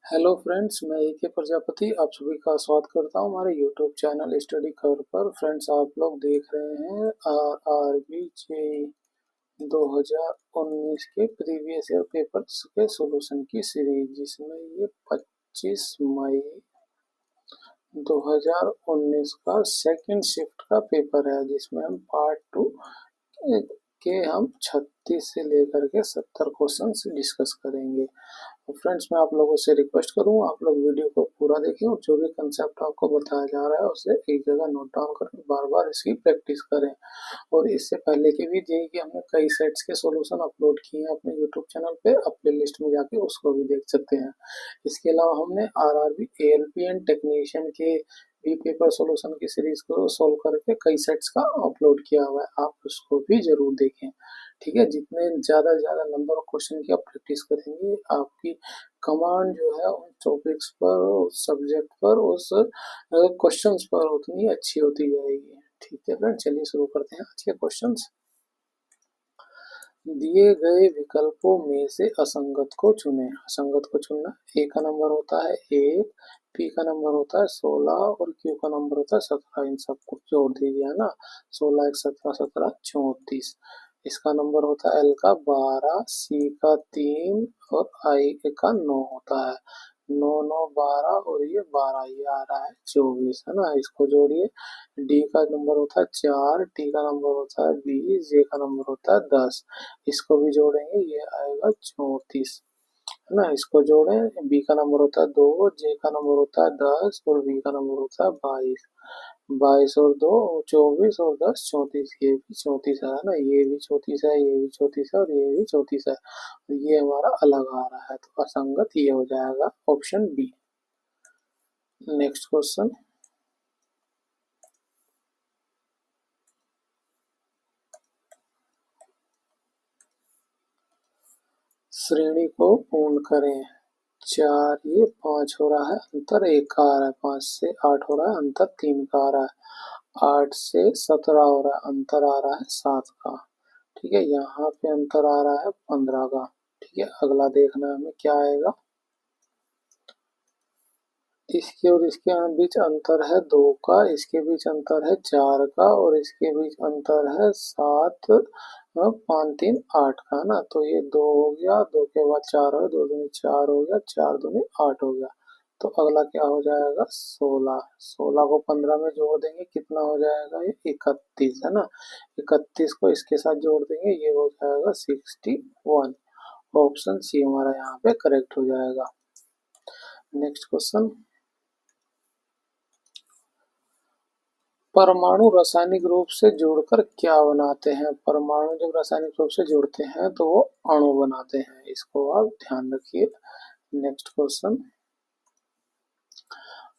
Hello friends, मैं ए के प्रजापति आप सभी का स्वागत करता हूं हमारे यूट्यूब चैनल स्टडी खबर पर। फ्रेंड्स, आप लोग देख रहे हैं आरआरबी जे 2019 के प्रीवियस ईयर पेपर्स के सॉल्यूशन की सीरीज, जिसमें ये 25 मई 2019 का सेकंड शिफ्ट का पेपर है, जिसमें हम पार्ट 2 के हम 36 से लेकर के 70 क्वेश्चन डिस्कस करेंगे। तो फ्रेंड्स, मैं आप लोगों से रिक्वेस्ट करूंगा, आप लोग वीडियो को पूरा देखें और जो भी कंसेप्ट आपको बताया जा रहा है उसे एक जगह नोट डाउन करके बार बार इसकी प्रैक्टिस करें। और इससे पहले की भी जेई की हमने कई सेट्स के सॉल्यूशन अपलोड किए हैं अपने यूट्यूब चैनल पे, आप प्ले लिस्ट में जाके उसको भी देख सकते हैं। इसके अलावा हमने आरआरबी एएलपी एंड टेक्नीशियन के भी पेपर सॉल्यूशन की सीरीज को सोल्व करके कई सेट्स का अपलोड किया हुआ है, आप उसको भी जरूर देखें। ठीक है, जितने ज़्यादा ज़्यादा नंबर ऑफ क्वेश्चन की आप प्रैक्टिस करेंगे, आपकी कमांड जो है उन टॉपिक्स पर, उस सब्जेक्ट पर, उस क्वेश्चंस पर उतनी अच्छी होती जाएगी। ठीक है फ्रेंड, चलिए शुरू करते हैं आज के क्वेश्चंस। दिए गए विकल्पों में से असंगत को चुनें। असंगत को चुनना, ए का नंबर होता है 1, पी का नंबर होता है 16 और क्यू का नंबर होता है 17। इन सबको जोड़ दीजिए, है ना। 16 1 17 17 34। इसका नंबर होता है एल का 12, सी का 3 और आई का 9 होता है। 9 9 12 और ये 12, ये आ रहा है 24, है ना। इसको जोड़िए। डी का नंबर होता है 4, टी का नंबर होता है 20, जे का नंबर होता है 10। इसको भी जोड़ेंगे, ये आएगा 34, है ना। इसको जोड़ें, बी का नंबर होता है 2, जे का नंबर होता है 10 और बी का नंबर होता है 22। 22 और 2 24 और 10 34, ये भी 34 है ना। ये भी 34 है, ये भी 34 है और ये भी 34 है। तो ये हमारा अलग आ रहा है, तो असंगत ये हो जाएगा ऑप्शन बी। Next question. श्रेणी को पूर्ण करें। 4 ये 5 हो रहा है, अंतर 1 का आ रहा है। 5 से 8 हो रहा है, अंतर 3 का आ रहा है। 8 से 17 हो रहा है, अंतर आ रहा है 7 का। ठीक है, यहाँ पे अंतर आ रहा है 15 का। ठीक है, अगला देखना है हमें क्या आएगा। इसके और इसके बीच अंतर है 2 का, इसके बीच अंतर है 4 का और इसके बीच अंतर है 7, 5 3 8 का, है ना। तो ये 2 हो गया, 2 के बाद 4 हो, 2 दूनी 4 हो गया, 4 दूनी 8 हो गया। तो अगला क्या हो जाएगा 16। 16 को 15 में जोड़ देंगे, कितना हो जाएगा ये 31, है ना। 31 को इसके साथ जोड़ देंगे, ये हो जाएगा 61। ऑप्शन सी हमारा यहाँ पे करेक्ट हो जाएगा। Next question. परमाणु रासायनिक रूप से जुड़कर क्या बनाते हैं। परमाणु जब रासायनिक रूप से जुड़ते हैं तो वो अणु बनाते हैं, इसको आप ध्यान रखिए। Next question.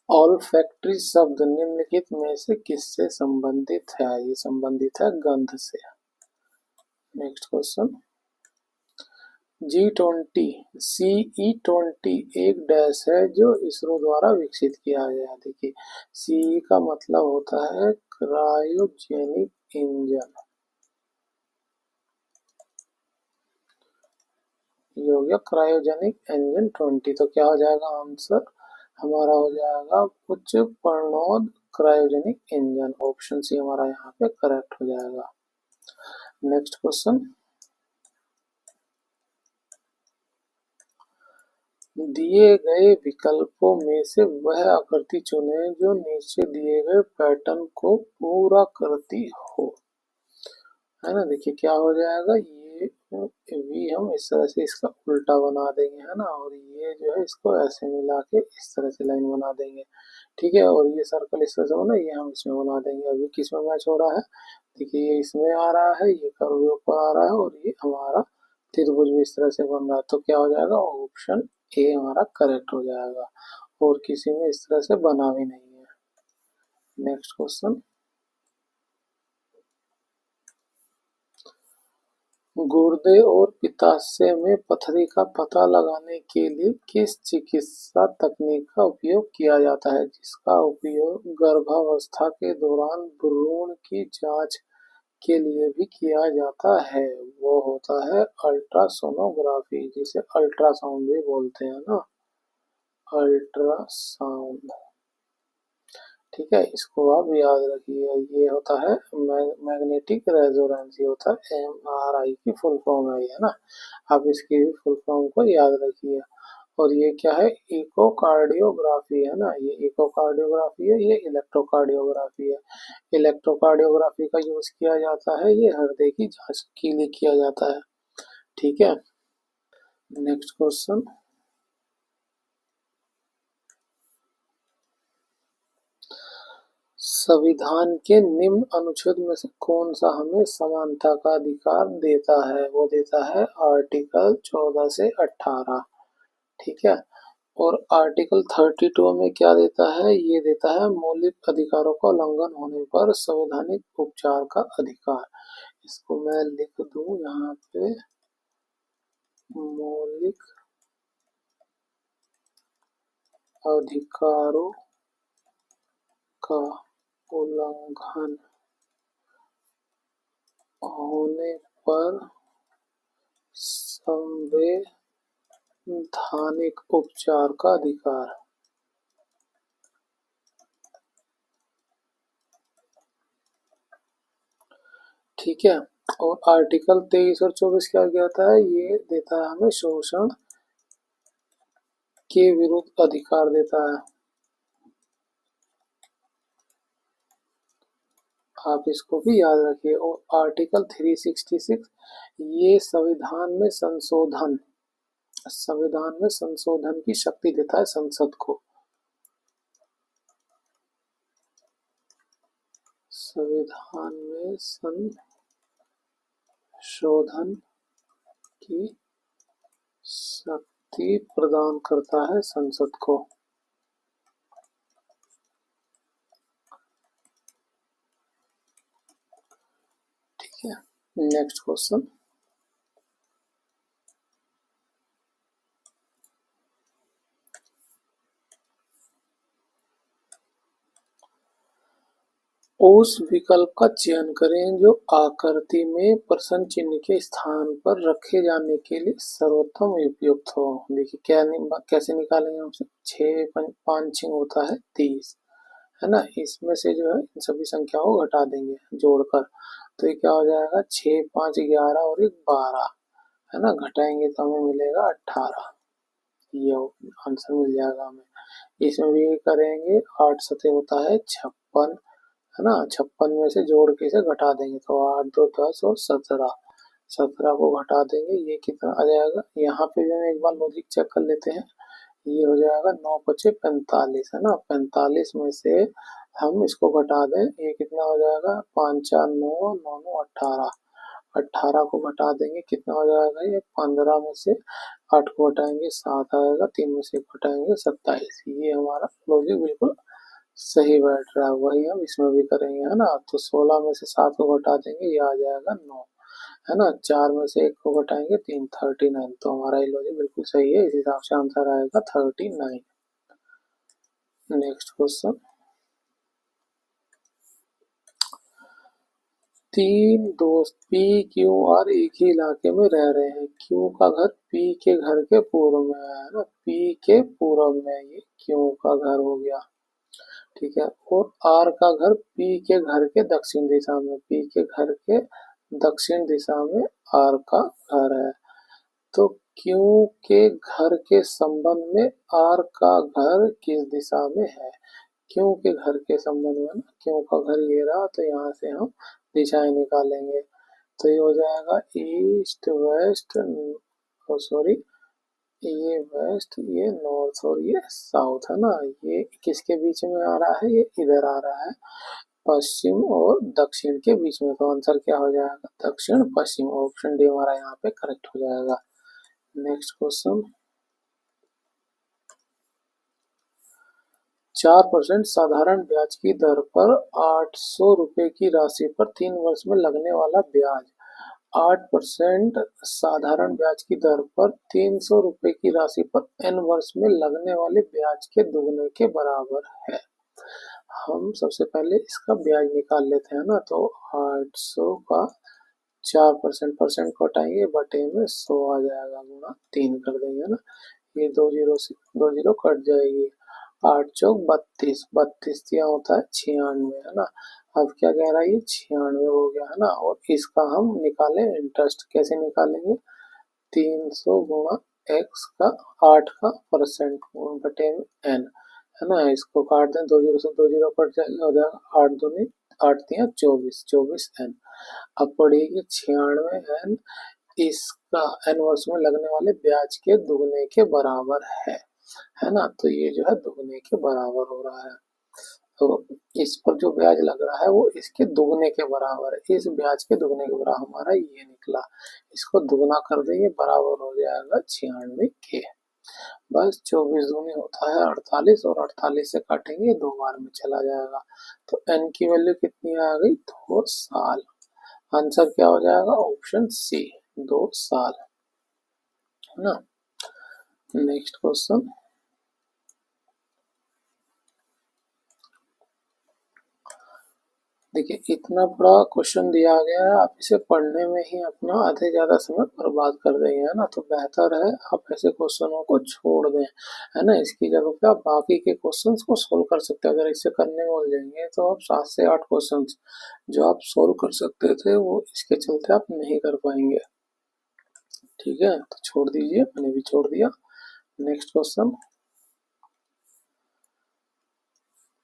ऑल्फैक्टरी शब्द निम्नलिखित में से किससे संबंधित है। ये संबंधित है गंध से। Next question. G20 CE20 एक डैश है जो इसरो द्वारा विकसित किया गया। देखिए, सीई का मतलब होता है क्रायोजेनिक इंजन। ये हो गया क्रायोजेनिक इंजन 20। तो क्या हो जाएगा आंसर हमारा, हो जाएगा उच्च प्रणोद क्रायोजेनिक इंजन। ऑप्शन सी हमारा यहाँ पे करेक्ट हो जाएगा। Next question. दिए गए विकल्पों में से वह आकृति चुनें जो नीचे दिए गए पैटर्न को पूरा करती हो, है ना। देखिए क्या हो जाएगा, ये भी हम इस तरह से इसका उल्टा बना देंगे, है ना। और ये जो है इसको ऐसे मिला के इस तरह से लाइन बना देंगे। ठीक है, और ये सर्कल इस तरह से बना, ये हम इसमें बना देंगे। अभी किस में मैच हो रहा है, देखिए ये इसमें आ रहा है, ये कर्व ऊपर आ रहा है और ये हमारा त्रिभुज भी इस तरह से बन रहा है। तो क्या हो जाएगा, ऑप्शन ए हमारा करेक्ट हो जाएगा। और किसी में इस तरह से बना भी नहीं है। Next question. गुर्दे और पित्ताशय में पथरी का पता लगाने के लिए किस चिकित्सा तकनीक का उपयोग किया जाता है, जिसका उपयोग गर्भावस्था के दौरान भ्रूण की जांच के लिए भी किया जाता है। वो होता है अल्ट्रासोनोग्राफी, जिसे अल्ट्रासाउंड भी बोलते हैं ना। अल्ट्रासाउंड। ठीक है, इसको आप याद रखिए। ये होता है मैग्नेटिक रेजोनेंस, ये होता है MRI की फुल फॉर्म है ये ना। आप इसकी फुल फॉर्म को याद रखिए। और ये क्या है, इकोकार्डियोग्राफी है ना, ये इकोकार्डियोग्राफी है, ये इलेक्ट्रोकार्डियोग्राफी है। इलेक्ट्रोकार्डियोग्राफी का यूज किया जाता है, ये हृदय की जांच के लिए किया जाता है। ठीक है, नेक्स्ट क्वेश्चन। संविधान के निम्न अनुच्छेद में से कौन सा हमें समानता का अधिकार देता है? वो देता है आर्टिकल 14 से 18। ठीक है, और आर्टिकल 32 में क्या देता है? ये देता है मौलिक अधिकारों का उल्लंघन होने पर संवैधानिक उपचार का अधिकार। इसको मैं लिख दूं यहाँ पे, मौलिक अधिकारों का उल्लंघन होने पर संवैधानिक उपचार का अधिकार। ठीक है, और आर्टिकल 23 और 24 क्या कहता है? ये देता है हमें शोषण के विरुद्ध अधिकार देता है। आप इसको भी याद रखिए। और आर्टिकल 366 ये संविधान में संशोधन की शक्ति देता है संसद को। संविधान में संशोधन की शक्ति प्रदान करता है संसद को। ठीक है, नेक्स्ट क्वेश्चन। उस विकल्प का चयन करें जो आकृति में प्रश्न चिन्ह के स्थान पर रखे जाने के लिए सर्वोत्तम उपयुक्त हो। देखिए क्या कैसे निकालेंगे हम? 6 5 होता है 30, है ना। इसमें से जो है इन सभी संख्याओं को घटा देंगे जोड़कर, तो ये क्या हो जाएगा? 6 5 11 और 1 12, है ना। घटाएंगे तो हमें मिलेगा 18। ये आंसर मिल जाएगा हमें। इसमें भी करेंगे, 8 सतह होता है 56, है ना। 56 में से जोड़ के इसे घटा देंगे तो 8 2 10 और 17, 17 को घटा देंगे, ये कितना आ जाएगा? यहाँ पे भी हम एक बार लॉजिक चेक कर लेते हैं। ये हो जाएगा 9 5 45, है ना। 45 में से हम इसको घटा दें, ये कितना हो जाएगा? 5 4 9 9 9 18, 18 को घटा देंगे, कितना हो जाएगा? ये 15 में से 8 को घटाएंगे 7 आएगा, 3 में से घटाएंगे 27। ये हमारा लॉजिक बिल्कुल सही बैठ रहा है, वही हम इसमें भी करेंगे, है ना। तो 16 में से 7 को घटा देंगे, ये आ जाएगा 9, है ना। 4 में से 1 को घटाएंगे 3, 39। तो हमारा ये लॉजिक बिल्कुल सही है, इस हिसाब से आंसर आएगा 39। Next question. 3 दोस्त पी क्यू आर एक ही इलाके में रह रहे हैं। क्यू का घर पी के घर के पूर्व में है ना, पी के पूर्व में ये क्यू का घर हो गया। ठीक है, और आर का घर पी के घर के दक्षिण दिशा में, पी के घर के दक्षिण दिशा में आर का घर है। तो क्यू के घर के संबंध में आर का घर किस दिशा में है? क्यू के घर के संबंध में ना, क्यू का घर ये रहा, तो यहाँ से हम दिशाएं निकालेंगे। तो ये हो जाएगा ईस्ट वेस्ट, सॉरी ये वेस्ट, ये नॉर्थ और ये साउथ, है ना। ये किसके बीच में आ रहा है? ये इधर आ रहा है, पश्चिम और दक्षिण के बीच में। तो आंसर क्या हो जाएगा? दक्षिण पश्चिम। ऑप्शन डी हमारा यहाँ पे करेक्ट हो जाएगा। Next question. 4% साधारण ब्याज की दर पर 800 रुपए की राशि पर 3 वर्ष में लगने वाला ब्याज 8% साधारण ब्याज की दर पर 300 रुपए की राशि पर n वर्ष में लगने वाले ब्याज के दुगने के बराबर है। हम सबसे पहले इसका ब्याज निकाल लेते हैं ना। तो 800 का 4% परसेंट को हटाएंगे, बटे में 100 आ जाएगा, गुणा 3 कर देंगे ना। ये ये 2 जीरो से 2 जीरो कट जाएगी। 8 चौक 32, 32 यहाँ होता है 96, है ना। अब क्या कह रहा है, ये 96 हो गया, है ना। और इसका हम निकालें इंटरेस्ट, कैसे निकालेंगे, 300 गुणा एक्स का 8 का परसेंट बटे में एन, है ना। इसको काट दें, 2 जीरो से 2 जीरो कट जाएगा, हो जाएगा 8 दूनी 8 तिया 24, 24 एन। अब पड़ेगी 96 एन, इसका एन वर्ष में लगने वाले ब्याज के दुगने के बराबर है ना। तो ये जो है दुगने के बराबर हो रहा है। तो इस पर जो ब्याज लग रहा है वो इसके दुगने के बराबर है, इस ब्याज के दुगने के बराबर हमारा ये निकला। इसको दुगना कर देंगे, बराबर हो जाएगा 96 के। बस 24 दूनी होता है 48, और 48 से काटेंगे 2 बार में चला जाएगा। तो एन की वैल्यू कितनी आ गई, 2 साल। आंसर क्या हो जाएगा, ऑप्शन सी, 2 साल, है ना। नेक्स्ट क्वेश्चन, देखिए इतना बड़ा क्वेश्चन दिया गया है, आप इसे पढ़ने में ही अपना आधे ज्यादा समय बर्बाद कर देंगे, है ना। तो बेहतर है आप ऐसे क्वेश्चनों को छोड़ दें, है ना। इसकी जगह पे आप बाकी के क्वेश्चंस को सोल्व कर सकते हैं। अगर इसे करने में उलझेंगे तो आप 7 से 8 क्वेश्चंस जो आप सोल्व कर सकते थे वो इसके चलते आप नहीं कर पाएंगे। ठीक है, तो छोड़ दीजिए, मैंने भी छोड़ दिया। नेक्स्ट क्वेश्चन,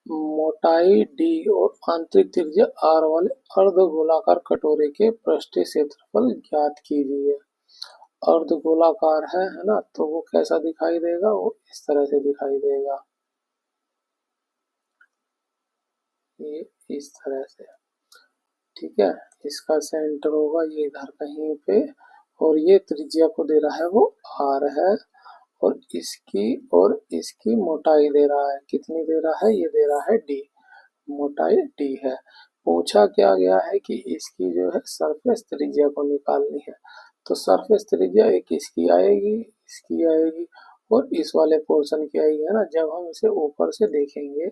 मोटाई डी और आंतरिक त्रिज्या आर वाले अर्धगोलाकार कटोरे के पृष्ठीय क्षेत्रफल ज्ञात कीजिए। अर्धगोलाकार है ना, तो वो कैसा दिखाई देगा, वो इस तरह से दिखाई देगा, ये इस तरह से। ठीक है, इसका सेंटर होगा ये इधर कहीं पे, और ये त्रिज्या को दे रहा है वो आर है, और इसकी मोटाई दे रहा है, कितनी दे रहा है, ये दे रहा है डी, मोटाई डी है। पूछा क्या गया है कि इसकी जो है सरफेस त्रिज्या को निकालनी है। तो सरफेस त्रिज्या एक इसकी आएगी, इसकी आएगी, और इस वाले पोर्शन की आएगी, है ना। जब हम इसे ऊपर से देखेंगे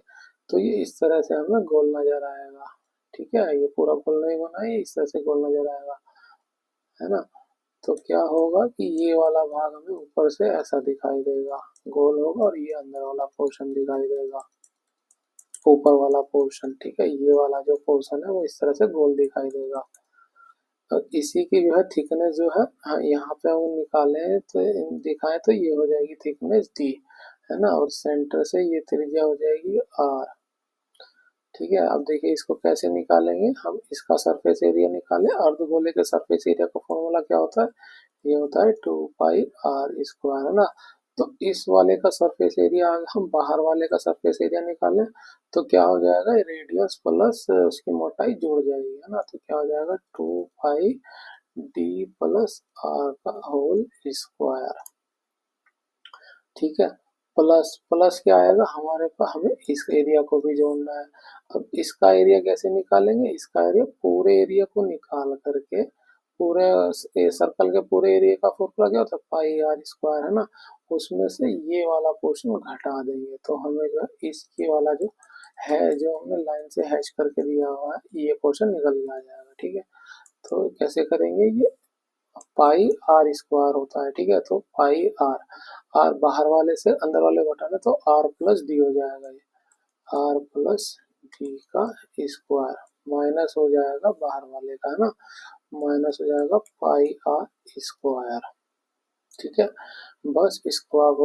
तो ये इस तरह से हमें गोल नजर आएगा। ठीक है, ये पूरा गोल नहीं बना है, इस तरह से गोल नजर आएगा, है ना। तो क्या होगा कि ये वाला भाग हमें ऊपर से ऐसा दिखाई देगा, गोल होगा, और ये अंदर वाला पोर्शन दिखाई देगा, ऊपर वाला पोर्शन। ठीक है, ये वाला जो पोर्शन है वो इस तरह से गोल दिखाई देगा। तो इसी की जो है थिकनेस जो है, हाँ यहाँ पे हम निकालें तो दिखाएं तो ये हो जाएगी थिकनेस डी, है ना। और सेंटर से ये त्रिज्या हो जाएगी आर। ठीक है, अब देखिए इसको कैसे निकालेंगे हम, इसका सरफेस एरिया निकालें। अर्धगोले के सरफेस एरिया का फॉर्मूला क्या होता है, ये होता है 2 पाई r स्क्वायर, है ना। तो इस वाले का सरफेस एरिया, हम बाहर वाले का सरफेस एरिया निकालें तो क्या हो जाएगा, रेडियस प्लस उसकी मोटाई जुड़ जाएगी, है ना। तो क्या हो जाएगा, 2 पाई d प्लस आर का होल स्क्वायर। ठीक है, प्लस प्लस क्या आएगा हमारे पास, हमें इस एरिया को भी जोड़ना है। अब इसका एरिया कैसे निकालेंगे, इसका एरिया पूरे एरिया को निकाल करके, पूरे सर्कल के पूरे एरिया का फॉर्मूला क्या होता है, पाई आर स्क्वायर, है ना। उसमें से ये वाला पोर्शन घटा देंगे तो हमें जो है इसकी वाला जो है, जो हमने लाइन से हैच करके दिया हुआ है, ये पोर्शन निकल के आ जाएगा। ठीक है, तो कैसे करेंगे, ये पाई आर स्क्वायर होता है। ठीक है, तो पाई आर, आर बाहर वाले से अंदर वाले को हटाना, तो आर प्लस डी हो जाएगा, ये आर प्लस डी का स्क्वायर, माइनस हो जाएगा बाहर वाले का, है ना, माइनस हो जाएगा पाई आर स्क्वायर। ठीक है, बस इसको आप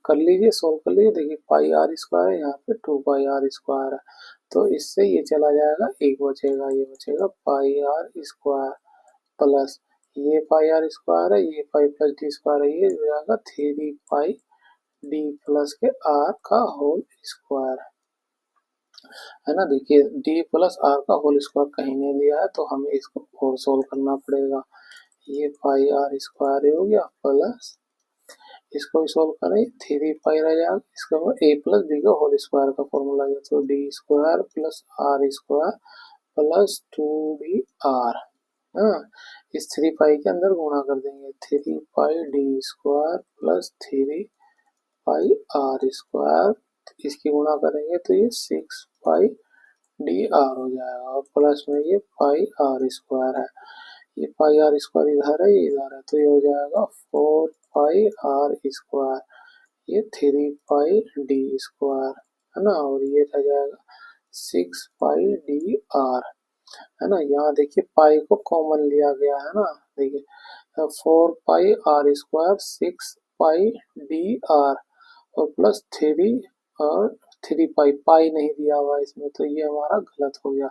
कर लीजिए, सोल्व कर लीजिए। देखिए पाई आर स्क्वायर है, यहाँ पे 2 पाई r स्क्वायर है, तो इससे ये चला जाएगा, एक बचेगा, ये बचेगा पाई आर स्क्वायर प्लस ये पाई आर स्क्वायर है, ये पाई प्लस डी स्क्वायर है, ये हो जाएगा 3 पाई डी प्लस के आर का होल स्क्वायर, है ना। देखिए डी प्लस आर का होल स्क्वायर कहीं नहीं दिया है, तो हमें इसको और सोल्व करना पड़ेगा। ये पाई आर स्क्वायर हो गया, प्लस इसको भी सोल्व करें, 3 पाई रह जाएगा, इसके बाद ए प्लस बी का होल स्क्वायर का फॉर्मूला है, तो D square plus R square plus 2 D R. हाँ, इस 3 पाई के अंदर गुणा कर देंगे, 3 पाई डी स्क्वायर प्लस 3 पाई r स्क्वायर, इसकी गुणा करेंगे तो ये 6 पाई डी आर हो जाएगा, और प्लस में ये पाई आर स्क्वायर है, ये पाई आर स्क्वायर इधर है, ये इधर है, तो ये हो जाएगा 4 पाई आर स्क्वायर। ये 3 पाई d² है ना, और ये रह जाएगा 6 पाई d r है ना। यहाँ देखिए पाई को कॉमन लिया गया है ना, देखिए 4 पाई r² 6 पाई d r और प्लस 3 और 3 पाई, पाई नहीं दिया हुआ इसमें, तो ये हमारा गलत हो गया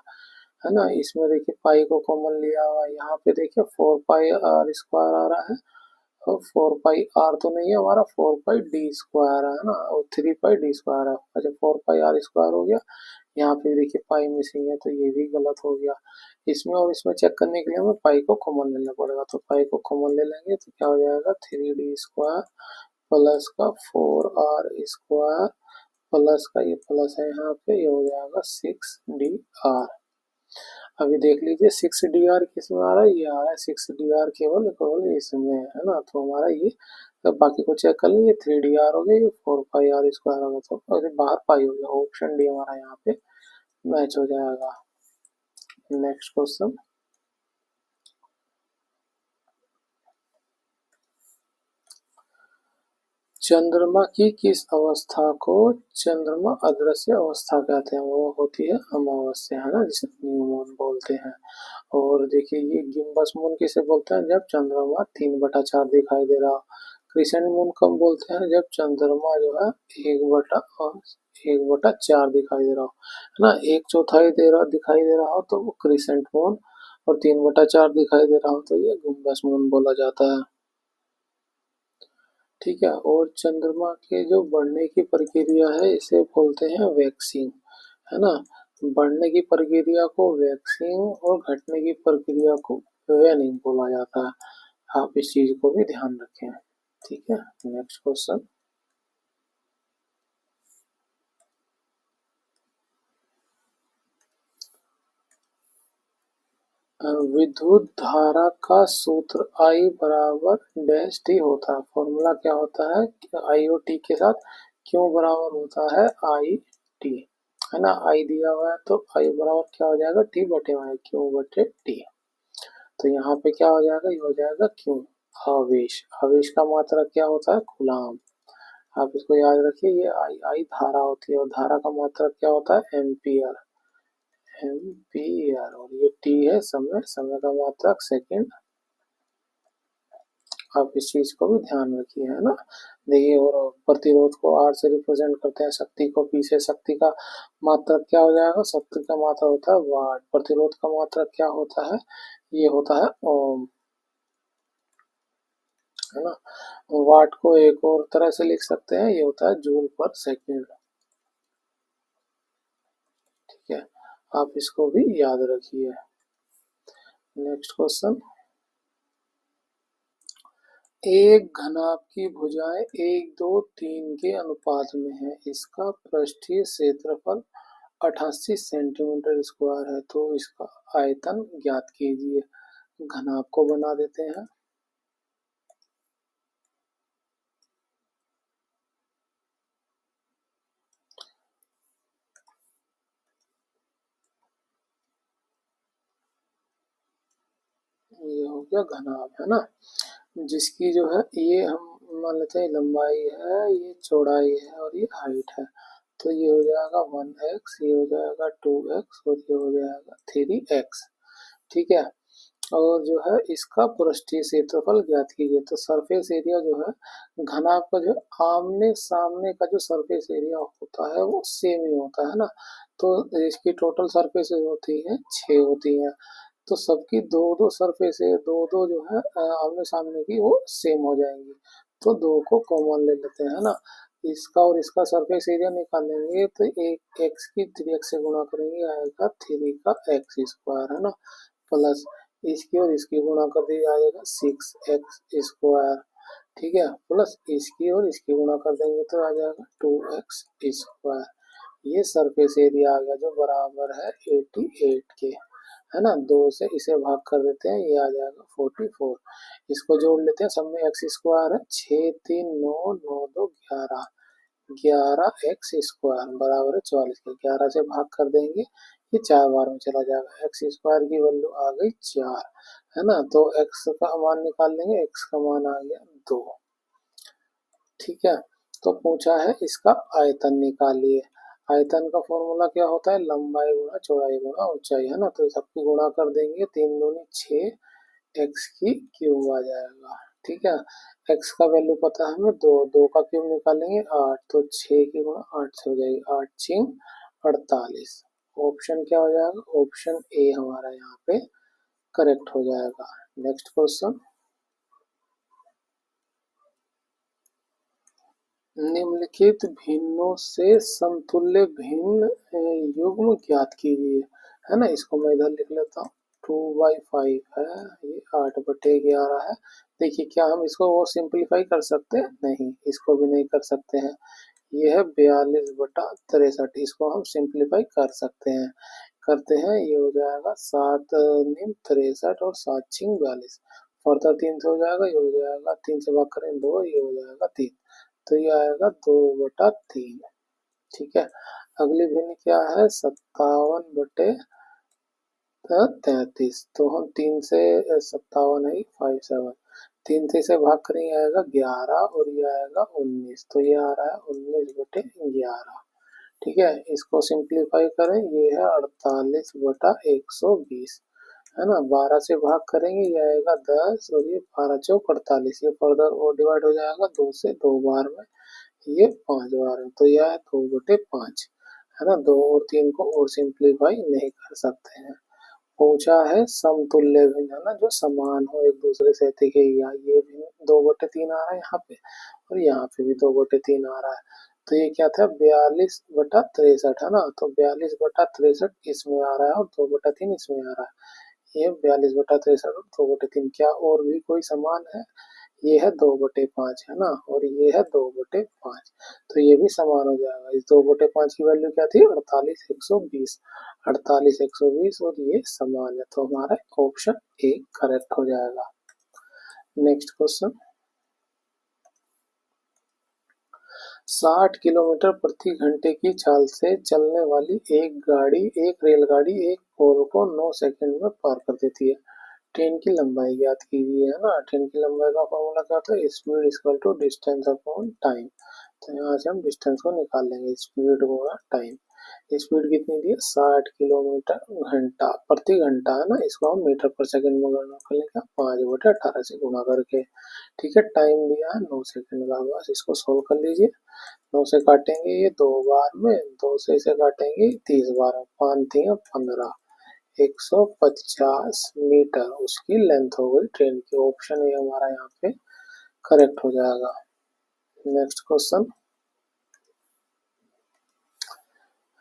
है ना। इसमें देखिए पाई को कॉमन लिया हुआ है, यहाँ पे देखिए 4 पाई r² आ रहा है और 4 पाई r तो नहीं है हमारा, 4 पाई d² है ना, और 3 पाई d² है। अच्छा 4 पाई r² हो गया, यहाँ पे देखिए पाई मिसिंग है तो ये भी गलत हो गया। इसमें और इसमें चेक करने के लिए हमें पाई को कॉमन लेना पड़ेगा, तो पाई को कॉमन ले लेंगे तो क्या हो जाएगा 3d² प्लस का 4r² प्लस का ये प्लस है यहाँ पे, ये हो जाएगा 6dr। अभी देख लीजिए 6dr किस में आ रहा है, ये आ रहा है 6dr केवल केवल इसमें है ना, तो हमारा ये तो बाकी को चेक कर लीजिए 3dr हो गया, ये 4 पाई r² हो गया, तो अरे बाहर पाई हो गया, ऑप्शन डी हमारा यहाँ पे मैच हो जाएगा। नेक्स्ट क्वेश्चन, चंद्रमा की किस अवस्था को चंद्रमा अदृश्य अवस्था कहते हैं, वो होती है अमावस्या है ना, जिसे न्यू मून बोलते हैं। और देखिए ये गिम्बस मून किसे बोलते हैं, जब चंद्रमा 3/4 दिखाई दे रहा हो। क्रिसेंट मून कब बोलते हैं, जब चंद्रमा जो है 1/4 दिखाई दे रहा हो है ना, 1/4 दिखाई दे रहा हो तो वो क्रिसेंट मून, और 3/4 दिखाई दे रहा हो तो ये गिम्बस मून बोला जाता है। ठीक है, और चंद्रमा के जो बढ़ने की प्रक्रिया है इसे बोलते हैं वैक्सिंग है ना। बढ़ने की प्रक्रिया को वैक्सिंग और घटने की प्रक्रिया को वेनिंग बोला जाता है, आप इस चीज को भी ध्यान रखें। ठीक है, नेक्स्ट क्वेश्चन, विद्युत धारा का सूत्र I बराबर डैश टी होता है, फॉर्मूला क्या होता है आई और टी के साथ, क्यों बराबर होता है आई टी है ना, आई दिया हुआ है तो आई बराबर क्या हो जाएगा टी बटे वाई, क्यों बटे टी। तो यहाँ पे क्या हो जाएगा, ये हो जाएगा क्यों, आवेश, आवेश का मात्रा क्या होता है कूलाम, आप इसको याद रखिए, ये आई आई धारा होती है और धारा का मात्रा क्या होता है एम्पियर, एम्पियर, और ये टी है समय, समय का मात्रक सेकंड, आप इस चीज को भी ध्यान रखिए है ना। देखिए और प्रतिरोध को आर से रिप्रेजेंट करते हैं, शक्ति को पी से, शक्ति का मात्रक क्या हो जाएगा, शक्ति का मात्रा होता है वाट, प्रतिरोध का मात्रक क्या होता है, ये होता है ओम है ना। वाट को एक और तरह से लिख सकते हैं, ये होता है जूल पर सेकंड। ठीक है, आप इसको भी याद रखिए। नेक्स्ट क्वेश्चन, एक घनाभ की भुजाएं 1, 2, 3 के अनुपात में है, इसका पृष्ठीय क्षेत्रफल 88 सेंटीमीटर स्क्वायर है, तो इसका आयतन ज्ञात कीजिए। घनाभ को बना देते हैं, ये हो गया घनाभ है ना, जिसकी जो है ये हम मान लेते हैं लंबाई है, ये चौड़ाई है और ये हाइट है, तो ये हो जाएगा 1x, ये हो जाएगा 2x और ये हो जाएगा 3x। ठीक है, और जो है इसका पृष्ठीय क्षेत्रफल ज्ञात कीजिए, तो सरफेस एरिया जो है घनाभ का जो आमने सामने का जो सरफेस एरिया होता है वो सेम ही होता है ना, तो इसकी टोटल सरफेस होती है 6 होती है, तो सबकी दो दो सरफेस है, दो दो जो है आमने सामने की वो सेम हो जाएंगी, तो दो को कॉमन ले लेते हैं ना, इसका और इसका सरफेस एरिया निकालेंगे तो एक एक्स की 3x से गुणा करेंगे आएगा 3 का x² है ना, प्लस इसकी और इसकी गुणा कर दी जाएगा 6x²। ठीक है, प्लस इसकी और इसकी गुणा कर देंगे तो आ जाएगा 2x²। ये सरफेस एरिया आ गया जो बराबर है 88 के है ना, 2 से इसे भाग कर देते हैं, ये आ जाएगा 44, इसको जोड़ लेते हैं, सब में x² है, 6 3 9 9 2 11, 11x² बराबर है 44 के, 11 से भाग कर देंगे ये 4 बार में चला जाएगा, x² की वैल्यू आ गई 4 है ना, तो x का मान निकाल लेंगे, x का मान आ गया 2। ठीक है, तो पूछा है इसका आयतन निकालिए। आयतन का फॉर्मूला क्या होता है, लंबाई गुणा चौड़ाई गुणा ऊंचाई, है ना। तो सबकी गुणा कर देंगे, 3 दूनी 6 एक्स की क्यूब आ जाएगा। ठीक है, एक्स का वैल्यू पता है हमें, 2, 2 का क्यूब निकालेंगे 8, तो 6 की गुणा 8 से हो जाएगी, 8 छिंग 48। ऑप्शन क्या हो जाएगा, ऑप्शन ए हमारा यहाँ पे करेक्ट हो जाएगा। नेक्स्ट क्वेश्चन, निम्नलिखित भिन्नों से समतुल्य भिन्न युग्म ज्ञात कीजिए, है ना। इसको मैं इधर लिख लेता हूँ, 2/5 है, ये 8/11 है। देखिए क्या हम इसको और सिंपलीफाई कर सकते हैं, नहीं, इसको भी नहीं कर सकते हैं। ये है 42/63, इसको हम सिंपलीफाई कर सकते हैं। करते हैं, ये हो जाएगा 7 निम 63 और 7 छिंग 42, फर्दर 3 से हो जाएगा, ये हो जाएगा 3 से भाग करें 2, ये हो जाएगा 3, तो ये आएगा 2/3। ठीक है, अगली भिन्न क्या है, 57/33, तो हम 3 से 57 है 57, 3 से इसे भाग करेंगे आएगा 11 और ये आएगा 19, तो ये आ रहा है 19/11। ठीक है, इसको सिंप्लीफाई करें, ये है 48/120, है ना। 12 से भाग करेंगे, ये आएगा 10 और ये 12 चौक 48, ये फर्दर और डिवाइड हो जाएगा 2 से 2 बार में, ये 5 बार है, तो यह है 2/5, है ना। 2 और 3 को और सिंप्लीफाई नहीं कर सकते हैं। पूछा है समतुल्य भिन्न, है ना, जो समान हो एक दूसरे से, देखिए ये भी 2/3 आ रहा है यहाँ पे, और यहाँ पे भी 2/3 आ रहा है, तो ये क्या था, 42/63, है ना। तो 42/63 इसमें आ रहा है और 2/3 इसमें आ रहा है। ये 42/63 और 2/3, क्या और भी कोई समान है, ये है 2/5, है ना, और ये है 2/5, तो ये भी समान हो जाएगा। इस 2/5 की वैल्यू क्या थी, 48/120, 48/120, और ये समान है, तो हमारा ऑप्शन ए करेक्ट हो जाएगा। नेक्स्ट क्वेश्चन, 60 किलोमीटर प्रति घंटे की चाल से चलने वाली एक रेलगाड़ी एक पोल को 9 सेकंड में पार कर देती है। ट्रेन की लंबाई ज्ञात कीजिए, है ना। ट्रेन की लंबाई का फॉर्मूला क्या होता है, speed equal to distance upon time. तो यहाँ से हम डिस्टेंस को निकाल लेंगे, स्पीड गुणा टाइम। स्पीड कितनी दी है, 60 किलोमीटर प्रति घंटा, है ना। इसको हम मीटर पर सेकंड में गणना कर लेंगे, 5/18 से गुणा करके। ठीक है, टाइम दिया है 9 सेकंड का, बस इसको सोल्व कर लीजिए। 9 से काटेंगे ये 2 बार में, 2 से इसे काटेंगे 30 बार में, 5 3 15, 150 मीटर उसकी लेंथ हो गई ट्रेन की। ऑप्शन ए हमारा यहाँ पे करेक्ट हो जाएगा। नेक्स्ट क्वेश्चन,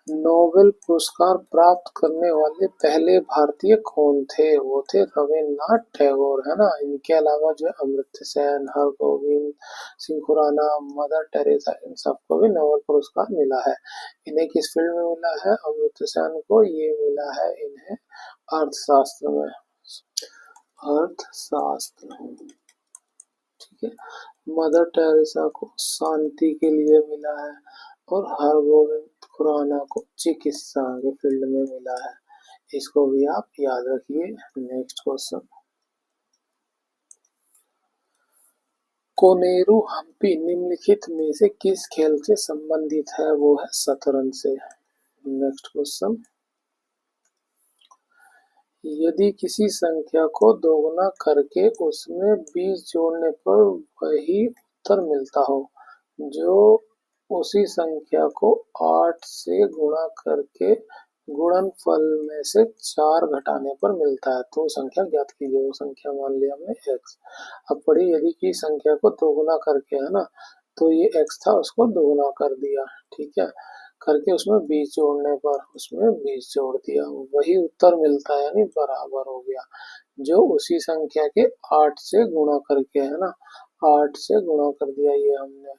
नोबेल पुरस्कार प्राप्त करने वाले पहले भारतीय कौन थे, वो थे रविन्द्रनाथ टैगोर, है ना। इनके अलावा जो अमर्त्य सेन, हरगोविंद सिंह खुराना, मदर टेरेसा, इन सबको भी नोबेल पुरस्कार मिला है। इन्हें किस फील्ड में मिला है, अमर्त्य सेन को ये मिला है इन्हें अर्थशास्त्र में, अर्थशास्त्र। ठीक है, मदर टेरेसा को शांति के लिए मिला है, और हरगोविंद खुराना को चिकित्सा के फील्ड में मिला है। इसको भी आप याद रखिए। नेक्स्ट क्वेश्चन, कोनेरू हम्पी निम्नलिखित में से किस खेल से संबंधित है, वो है शतरंज से। नेक्स्ट क्वेश्चन, यदि किसी संख्या को दोगुना करके उसमें 20 जोड़ने पर वही उत्तर मिलता हो, जो उसी संख्या को 8 से गुणा करके गुणनफल में से 4 घटाने पर मिलता है, तो संख्या ज्ञात कीजिए। वो संख्या मान लिया हमने x। अब पढ़िए, यदि की संख्या को दोगुना करके, है ना, तो ये x था, उसको दोगुना कर दिया, ठीक है, करके उसमें 20 जोड़ने पर उसमें 20 जोड़ दिया, वही उत्तर मिलता है, यानी बराबर हो गया, जो उसी संख्या के 8 से गुणा करके, है ना, 8 से गुणा कर दिया, ये हमने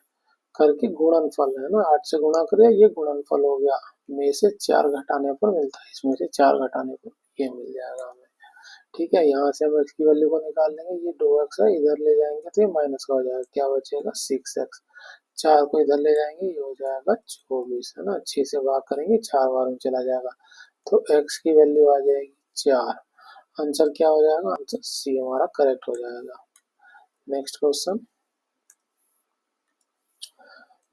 करके गुणनफल, है ना, 8 से गुणा कर दिया, ये गुणनफल हो गया, में से 4 घटाने पर मिलता है, इसमें से 4 घटाने पर ये मिल जाएगा हमें। ठीक है, यहाँ से हम x की वैल्यू को निकाल लेंगे, ये 2x है, इधर ले जाएंगे तो ये माइनस का हो जाएगा, क्या बचेगा 6x, 4 को इधर ले जाएंगे, ये हो जाएगा 24, है ना। 6 से भाग करेंगे 4 बार में चला जाएगा, तो x की वैल्यू आ जाएगी 4। आंसर क्या हो जाएगा, आंसर सी हमारा करेक्ट हो जाएगा। नेक्स्ट क्वेश्चन,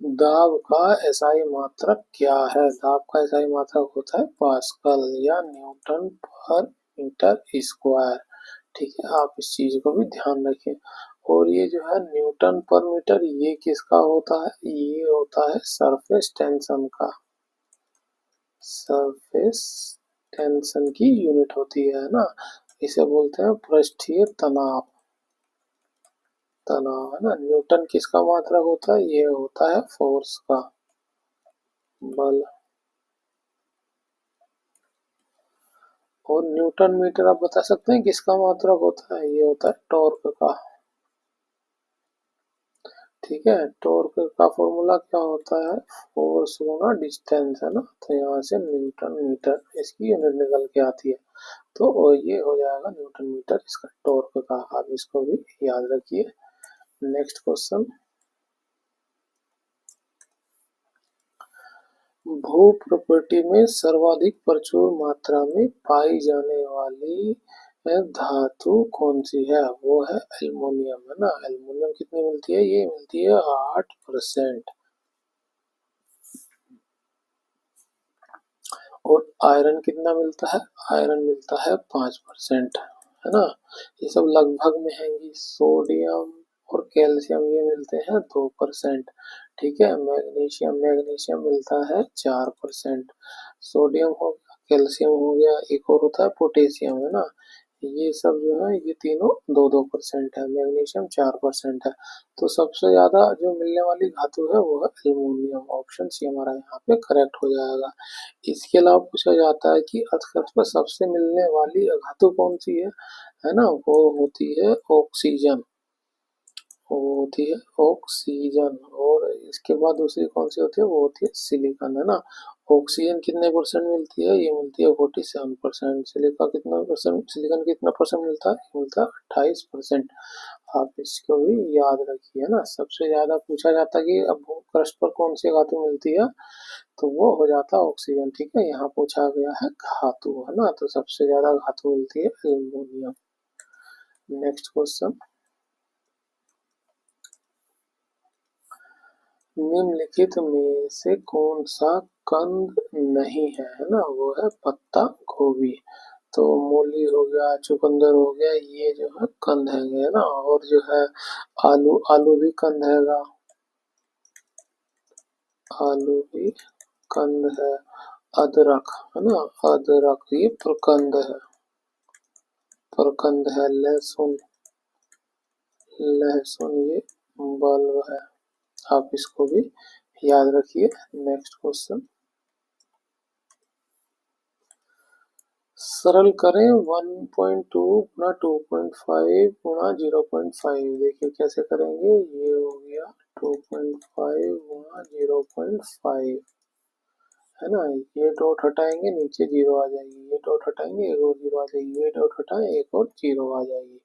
दाब का एसआई मात्रक क्या है? दाब का एसआई मात्रक होता है पास्कल या न्यूटन पर मीटर स्क्वायर। ठीक है, आप इस चीज को भी ध्यान रखें। और ये जो है न्यूटन पर मीटर, ये किसका होता है? ये होता है सरफेस टेंशन का। सरफेस टेंशन की यूनिट होती है ना, इसे बोलते हैं पृष्ठीय तनाव। तनाव है ना। न्यूटन किसका मात्रक होता है? ये होता है फोर्स का, बल। और न्यूटन मीटर आप बता सकते हैं किसका मात्रक होता है? ये होता है टॉर्क का। ठीक है, टॉर्क का फॉर्मूला क्या होता है? फोर्स गुना डिस्टेंस, है ना। तो यहाँ से न्यूटन मीटर इसकी यूनिट निकल के आती है। तो ये हो जाएगा न्यूटन मीटर इसका टॉर्क का। आप इसको भी याद रखिए। नेक्स्ट क्वेश्चन, भू प्रॉपर्टी में सर्वाधिक प्रचुर मात्रा में पाई जाने वाली धातु कौन सी है? वो है एल्युमिनियम, है ना। एल्युमिनियम कितनी मिलती है? ये मिलती है 8%। और आयरन कितना मिलता है? आयरन मिलता है 5%, है ना। ये सब लगभग में है। सोडियम और कैल्शियम ये मिलते हैं 2%। ठीक है, मैग्नीशियम मैग्नीशियम मिलता है 4%। सोडियम हो गया, कैल्शियम हो गया, एक और होता है पोटेशियम, है ना। ये सब जो है ये तीनों 2-2% है। मैग्नीशियम 4% है। तो सबसे ज्यादा जो मिलने वाली धातु है वो है एल्युमिनियम। ऑप्शन सी हमारा यहाँ पे करेक्ट हो जाएगा। इसके अलावा पूछा जाता है कि अर्थ पर सबसे मिलने वाली धातु कौन सी है ना। वो होती है ऑक्सीजन। वो होती है ऑक्सीजन। और इसके बाद दूसरी कौन सी होती है? वो होती है सिलिकॉन, है ना। ऑक्सीजन कितने परसेंट मिलती है? ये मिलती है 47%। सिलिकॉन कितना परसेंट? सिलिकॉन कितना परसेंट मिलता है? मिलता है 28%। आप इसको भी याद रखिए ना। सबसे ज्यादा पूछा जाता है कि अब भूपृष्ठ पर कौन सी धातु मिलती है, तो वो हो जाता है ऑक्सीजन। ठीक है, यहाँ पूछा गया है धातु, है ना। तो सबसे ज्यादा धातु मिलती है एल्युमिनियम। नेक्स्ट क्वेश्चन, निम्नलिखित में से कौन सा कंद नहीं है ना। वो है पत्ता गोभी। तो मूली हो गया, चुकंदर हो गया, ये जो है कंद है ना। और जो है आलू, आलू भी कंद हैगा। आलू भी कंद है। अदरक, है ना। अदरक ये प्रकंद है। प्रकंद है। लहसुन, लहसुन ये बल्ब है। आप इसको भी याद रखिए। नेक्स्ट क्वेश्चन, सरल करें 1.2 गुणा 2.5 गुणा 0.5। देखिए कैसे करेंगे। ये हो गया 2.5 गुणा 0.5, है ना। ये डॉट हटाएंगे नीचे जीरो आ जाएगी, ये डॉट हटाएंगे एक और जीरो आ जाएगी, ये डॉट हटाएं एक और जीरो आ जाएगी,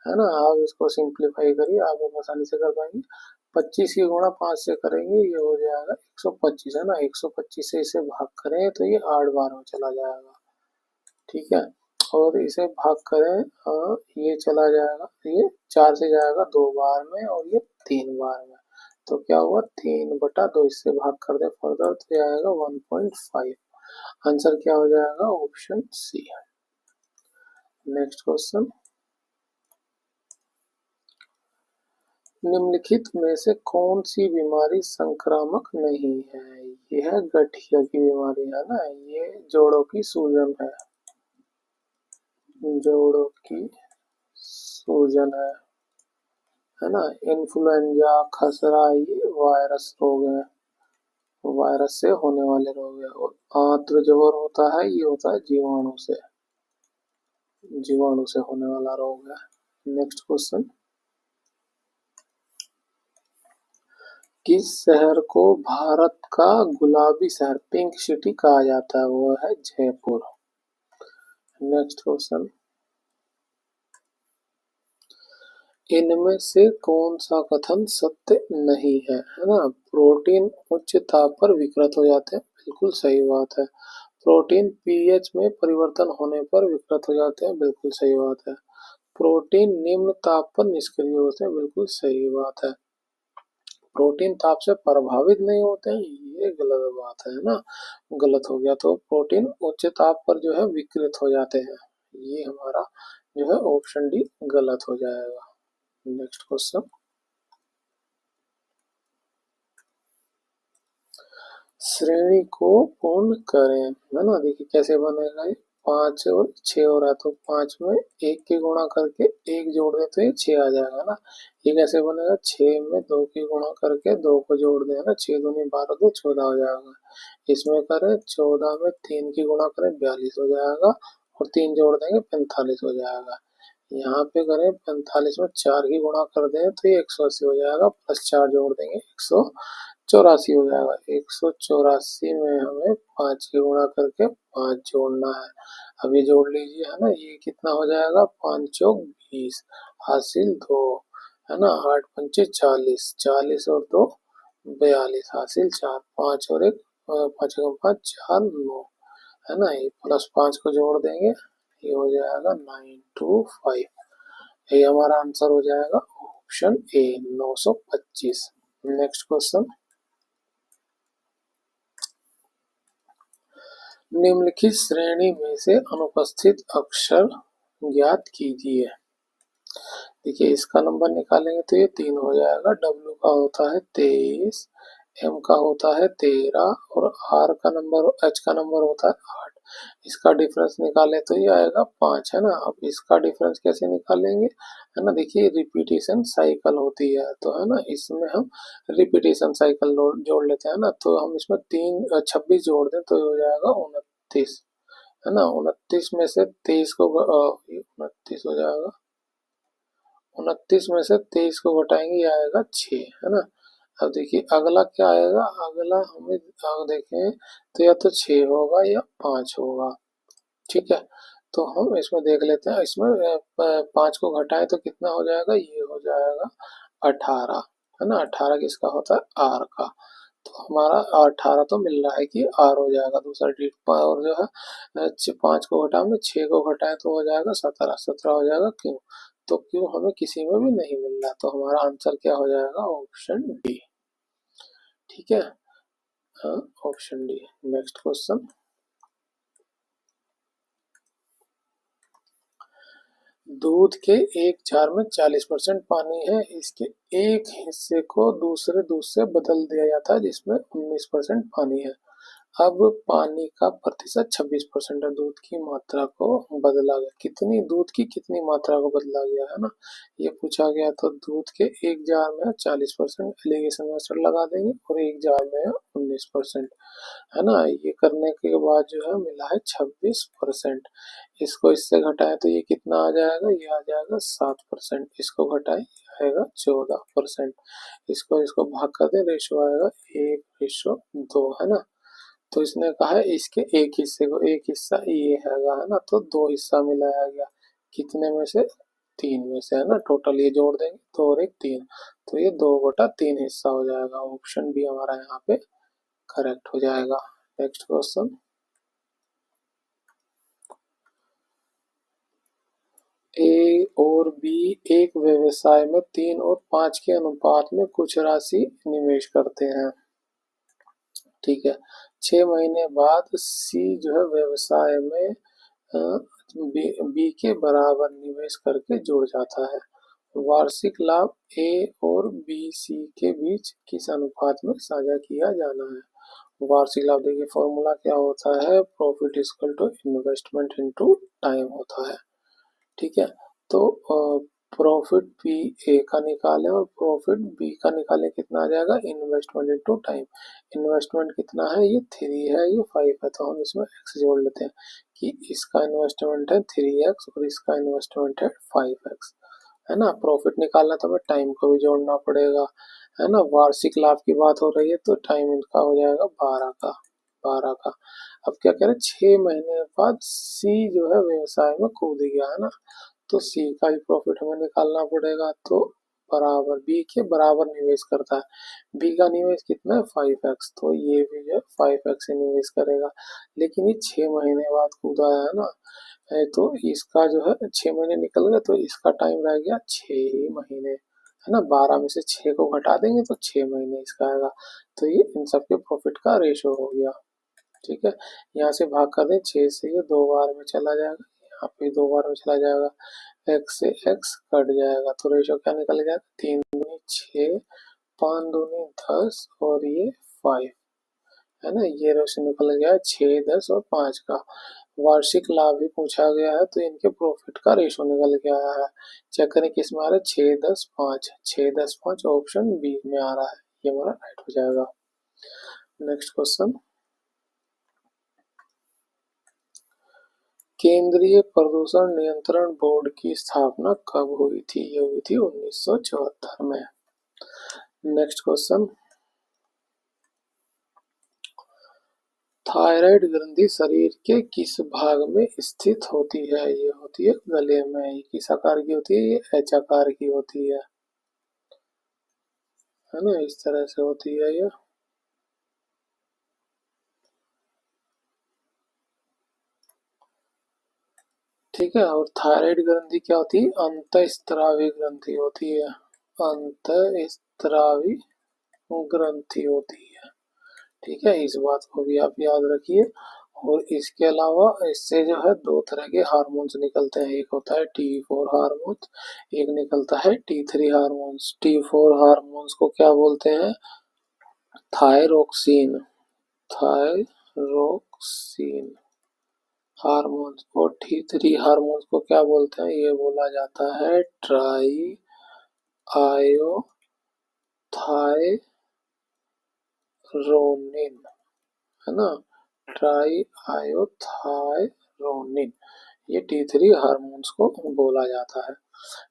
है ना। आप इसको सिंप्लीफाई करिए, आप आसानी से कर पाएंगे। 25 की गुणा 5 से करेंगे, ये हो जाएगा 125, है ना। 125 से इसे भाग करें तो ये 8 बार में चला जाएगा। ठीक है, और इसे भाग करें, ये चला जाएगा, ये 4 से जाएगा 2 बार में और ये 3 बार में। तो क्या हुआ? 3/2। इससे भाग कर दे फर्दर तो आएगा 1.5। आंसर क्या हो जाएगा? Option C. नेक्स्ट क्वेश्चन, निम्नलिखित में से कौन सी बीमारी संक्रामक नहीं है? ये है गठिया की बीमारी, है ना। ये जोड़ों की सूजन जोड़ों की सूजन है ना। इन्फ्लुएंजा, खसरा ये वायरस रोग है, वायरस से होने वाले रोग है। और आंत्र ज्वर होता है, ये होता है जीवाणु से, जीवाणु से होने वाला रोग है। नेक्स्ट क्वेश्चन, किस शहर को भारत का गुलाबी शहर, पिंक सिटी कहा जाता है? वो है जयपुर। नेक्स्ट क्वेश्चन, इनमें से कौन सा कथन सत्य नहीं है ना। प्रोटीन उच्च ताप पर विकृत हो जाते हैं, बिल्कुल सही बात है। प्रोटीन पीएच में परिवर्तन होने पर विकृत हो जाते हैं, बिल्कुल सही बात है। प्रोटीन निम्न ताप पर निष्क्रिय होते हैं, बिल्कुल सही बात है। प्रोटीन ताप से प्रभावित नहीं होते हैं, ये गलत बात है ना, गलत हो गया। तो प्रोटीन उच्च ताप पर जो है विकृत हो जाते हैं, ये हमारा जो है ऑप्शन डी गलत हो जाएगा। नेक्स्ट क्वेश्चन, श्रेणी को पूर्ण करें, है ना। देखिए कैसे बनेगा ये, 5 और 6 हो रहा है तो 5 में 1 की गुणा करके 1 जोड़ दे तो ये 6 आ जाएगा ना। ये कैसे बनेगा, 6 में 2 की गुणा करके 2 को जोड़ दें ना, 6 दूनी 12 2 14 हो जाएगा। इसमें करें 14 में 3 की गुणा करें 42 हो जाएगा, और 3 जोड़ देंगे 45 हो जाएगा। यहाँ पे करें 45 में 4 की गुणा कर दें तो ये 180 हो जाएगा, प्लस 4 जोड़ देंगे 184 हो जाएगा। 184 में हमें 5 की गुणा करके 5 जोड़ना है। अभी जोड़ लीजिए, है ना, ये कितना हो जाएगा, 5 चौक 20 हासिल 2, है ना, 8 पंचे 40, 40 और 2 42 हासिल 4, 5 और 1 5 5 4 9, है ना। ये प्लस 5 को जोड़ देंगे, ये हो जाएगा 925। ये हमारा आंसर हो जाएगा ऑप्शन ए 925। नेक्स्ट क्वेश्चन, निम्नलिखित श्रेणी में से अनुपस्थित अक्षर ज्ञात कीजिए। देखिए इसका नंबर निकालेंगे तो ये 3 हो जाएगा, डब्ल्यू का होता है 23, एम का होता है 13, और आर का नंबर, एच का नंबर होता है 8। इसका डिफरेंस निकाले तो ये आएगा 5, है ना। अब इसका डिफरेंस कैसे निकालेंगे, है ना, देखिए रिपीटेशन साइकिल होती है तो, है ना, इसमें हम रिपीटेशन साइकिल जोड़ लेते हैं ना, तो हम इसमें 26 जोड़ दें तो ये हो जाएगा 29, है ना। 29 में से 23 को 29 हो जाएगा, 29 में से 23 को घटाएंगे ये आएगा 6, है ना। अब देखिए अगला क्या आएगा, अगला हमें देखें तो या तो 6 होगा या 5 होगा, ठीक है। तो हम इसमें देख लेते हैं, इसमें 5 को घटाएं तो कितना हो जाएगा, ये हो जाएगा 18, है ना। 18 किसका होता है, आर का। तो हमारा 18 तो मिल रहा है कि आर हो जाएगा दूसरा डिजिट, और जो है 5 को घटाएं 6 को घटाएं तो हो जाएगा 17, 17 हो जाएगा क्यों, तो क्यों हमें किसी में भी नहीं मिल रहा, तो हमारा आंसर क्या हो जाएगा, ऑप्शन डी, ठीक है, हाँ ऑप्शन डी। नेक्स्ट क्वेश्चन, दूध के एक जार में 40% पानी है, इसके एक हिस्से को दूसरे दूध से बदल दिया जाता है जिसमें 19% पानी है। अब पानी का प्रतिशत 26% है, दूध की मात्रा को बदला गया, कितनी दूध की कितनी मात्रा को बदला गया, है ना, ये पूछा गया। तो दूध के एक जार में 40% एलिगेशन मेथड लगा देंगे, और एक जार में 19%, है ना। ये करने के बाद जो है मिला है 26%। इसको इससे घटाएं तो ये कितना आ जाएगा, ये आ जाएगा 7%, इसको घटाएं आएगा 14%, इसको इसको भाग कर दें रेशो आएगा 1:2, है ना। तो इसने कहा है इसके एक हिस्से को, एक हिस्सा ये है ना, तो 2 हिस्सा मिलाया गया, कितने में से, 3 में से, है ना। टोटल ये जोड़ देंगे 2 और 1 3, तो ये 2/3 हिस्सा हो जाएगा, ऑप्शन बी हमारा यहाँ पे करेक्ट हो जाएगा। नेक्स्ट क्वेश्चन, ए और बी एक व्यवसाय में 3 और 5 के अनुपात में कुछ राशि निवेश करते हैं, ठीक है। 6 महीने बाद सी जो है व्यवसाय में बी के बराबर निवेश करके जुड़ जाता है। वार्षिक लाभ ए और बी सी के बीच किस अनुपात में साझा किया जाना है। वार्षिक लाभ देखिए फॉर्मूला क्या होता है, profit equal to investment into time होता है, ठीक है। तो प्रॉफिट पी ए का निकालें और प्रॉफिट बी का निकालें, कितना आ जाएगा, इन्वेस्टमेंट इनटू टाइम। इन्वेस्टमेंट कितना है, ये 3 है, ये 5 है, तो हम इसमें एक्स जोड़ लेते हैं कि इसका इन्वेस्टमेंट है 3x और इसका इन्वेस्टमेंट है 5x, है ना। प्रॉफिट निकालना तो हमें टाइम को भी जोड़ना पड़ेगा, है ना। वार्षिक लाभ की बात हो रही है तो टाइम इनका हो जाएगा 12 का। अब क्या कह रहे हैं, 6 महीने बाद सी जो है व्यवसाय में कूद गया, है ना, तो सी का ही प्रॉफिट हमें निकालना पड़ेगा, तो बराबर बी के बराबर निवेश करता है। बी का निवेश कितना है 5x, तो ये भी जो है 5x ही निवेश करेगा, लेकिन ये 6 महीने बाद कूदा है ना, तो इसका जो है 6 महीने निकल गए तो इसका टाइम रह गया 6 ही महीने, है ना। 12 में से 6 को घटा देंगे तो 6 महीने इसका आएगा। तो ये इन सब के प्रॉफिट का रेशो हो गया। ठीक है, यहाँ से भाग कर दें 6 से, ये 2 बार में चला जाएगा, यहाँ पे 2 बार में चला जाएगा, x से x कट जाएगा तो रेशो क्या निकल गया, 3 दूनी 6, 5 दूनी 10 और ये 5, है ना। ये रेशो निकल गया 6, 10 और 5 का। वार्षिक लाभ भी पूछा गया है तो इनके प्रॉफिट का रेशो निकल के आया है। चेक करें किस में आ रहा है, 6, 10, 5, 6, 10, 5 ऑप्शन बी में आ रहा है, ये हमारा राइट हो जाएगा। नेक्स्ट क्वेश्चन, केंद्रीय प्रदूषण नियंत्रण बोर्ड की स्थापना कब हुई थी, ये हुई थी 1974 में। नेक्स्ट क्वेश्चन, थायराइड ग्रंथि शरीर के किस भाग में स्थित होती है, ये होती है गले में। ये किस आकार की होती है, ये एच आकार की होती है ना, इस तरह से होती है ये। ठीक है, और थायराइड ग्रंथि क्या होती है, अंतःस्त्रावी ग्रंथि होती है, अंतःस्त्रावी ग्रंथि होती है। ठीक है, इस बात को भी आप याद रखिए। और इसके अलावा इससे जो है दो तरह के हार्मोन्स निकलते हैं, एक होता है T4 हार्मोन्स, एक निकलता है T3 हार्मोन्स। T4 हार्मोन्स को क्या बोलते हैं, थायरोक्सिन, थायरोक्सिन हार्मोन्स। और T3 हार्मोन्स को क्या बोलते हैं, ये बोला जाता है ट्राई आयोथायरोनिन, है ना, ट्राई आयोथायरोनिन, ये T3 हार्मोन्स को बोला जाता है।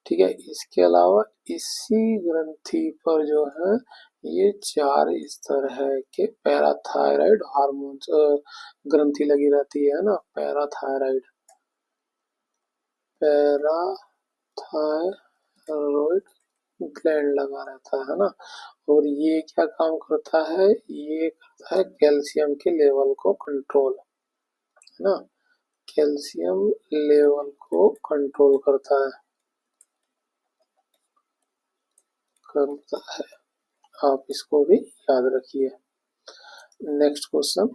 ठीक है, इसके अलावा इसी ग्रंथि पर जो है ये 4 स्तर है कि पैराथायराइड हार्मोन्स ग्रंथि लगी रहती है ना, पैराथायराइड, पैराथायरॉइड ग्लैंड लगा रहता है ना। और ये क्या काम करता है, ये करता है कैल्शियम के लेवल को कंट्रोल, है ना, कैल्शियम लेवल को कंट्रोल करता है। आप इसको भी याद रखिए। नेक्स्ट क्वेश्चन,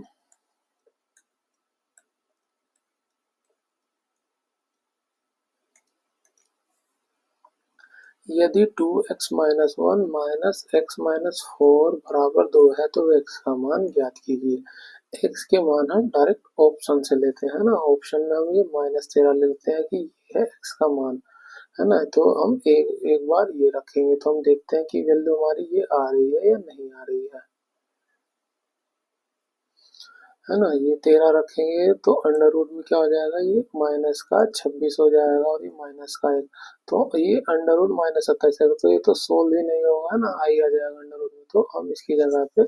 यदि 2x-1 माइनस x माइनस 4 बराबर 2 है तो x का मान ज्ञात कीजिए। x के मान हम डायरेक्ट ऑप्शन से लेते हैं ना, ऑप्शन में हम ये -13 लेते हैं कि ये है x का मान, है ना। तो हम एक बार ये रखेंगे तो हम देखते हैं कि वैल्यू हमारी ये आ रही है या नहीं आ रही है ना। ये 13 रखेंगे तो अंडर रूट में क्या हो जाएगा, ये माइनस का 26 हो जाएगा और ये माइनस का 1, तो ये अंडर रूट -27 है, तो ये तो सोल्व ही नहीं होगा ना, आई आ जाएगा अंडर रूट में। तो हम इसकी जगह पे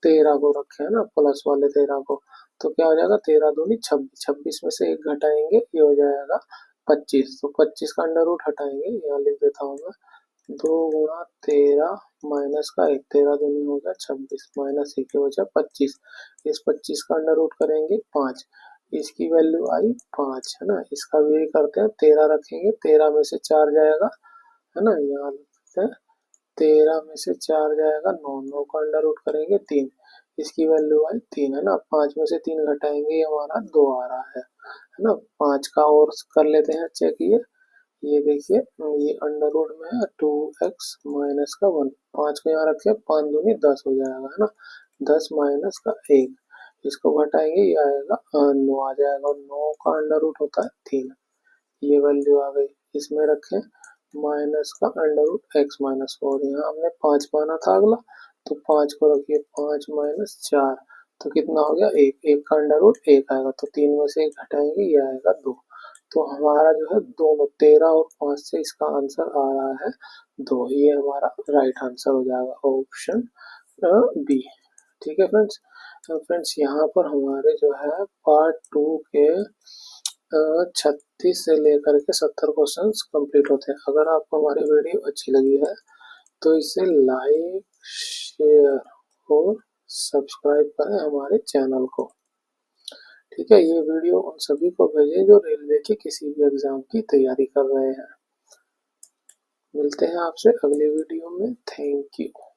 13 को रखे है ना, प्लस वाले 13 को, तो क्या हो जाएगा 13 दूनी 26, 26 में से 1 घटाएंगे ये हो जाएगा 25, तो 25 का अंडर रूट हटाएंगे, यहाँ लिख देता हूँ मैं, 2 गुणा 13 माइनस का 1, 13 दूनी हो गया 26, माइनस 1 के बचा 25, इस 25 का अंडर रूट करेंगे 5, इसकी वैल्यू आई 5, है ना। इसका भी यही करते हैं, 13 रखेंगे, 13 में से 4 जाएगा, है ना, यहाँ लिखते हैं 13 में से 4 जाएगा 9, 9 का अंडर रूट करेंगे 3, इसकी वैल्यू आई 3, है ना। 5 में से 3 घटाएंगे ये हमारा 2 आ रहा है ना। 5 का और कर लेते हैं चेक, ये देखिए, ये अंडर रूट में है 2x माइनस का 1, 5 को यहाँ रखे, 5 दूनी 10 हो जाएगा, है ना, 10 माइनस का 1, इसको घटाएंगे ये आएगा 9 आ जाएगा, और 9 का अंडर रूट होता है 3, ये वैल्यू आ गई। इसमें रखें माइनस का अंडर रूट x माइनस 4, यहाँ हमने 5 पाना था अगला, तो 5 को रखिए, 5 माइनस 4, तो कितना हो गया 1, 1 का अंडर रूट 1 आएगा, तो 3 में से 1 घटाएंगे ये आएगा 2, तो हमारा जो है दोनों 13 और 5 से इसका आंसर आ रहा है 2, ये हमारा राइट आंसर हो जाएगा ऑप्शन बी। ठीक है फ्रेंड्स, फ्रेंड्स यहाँ पर हमारे जो है पार्ट 2 के 36 से लेकर के 70 क्वेश्चन कंप्लीट होते हैं। अगर आपको हमारी वीडियो अच्छी लगी है तो इसे लाइक, शेयर और सब्सक्राइब करें हमारे चैनल को। ठीक है, ये वीडियो उन सभी को भेजें जो रेलवे के किसी भी एग्जाम की तैयारी कर रहे हैं। मिलते हैं आपसे अगले वीडियो में। Thank you.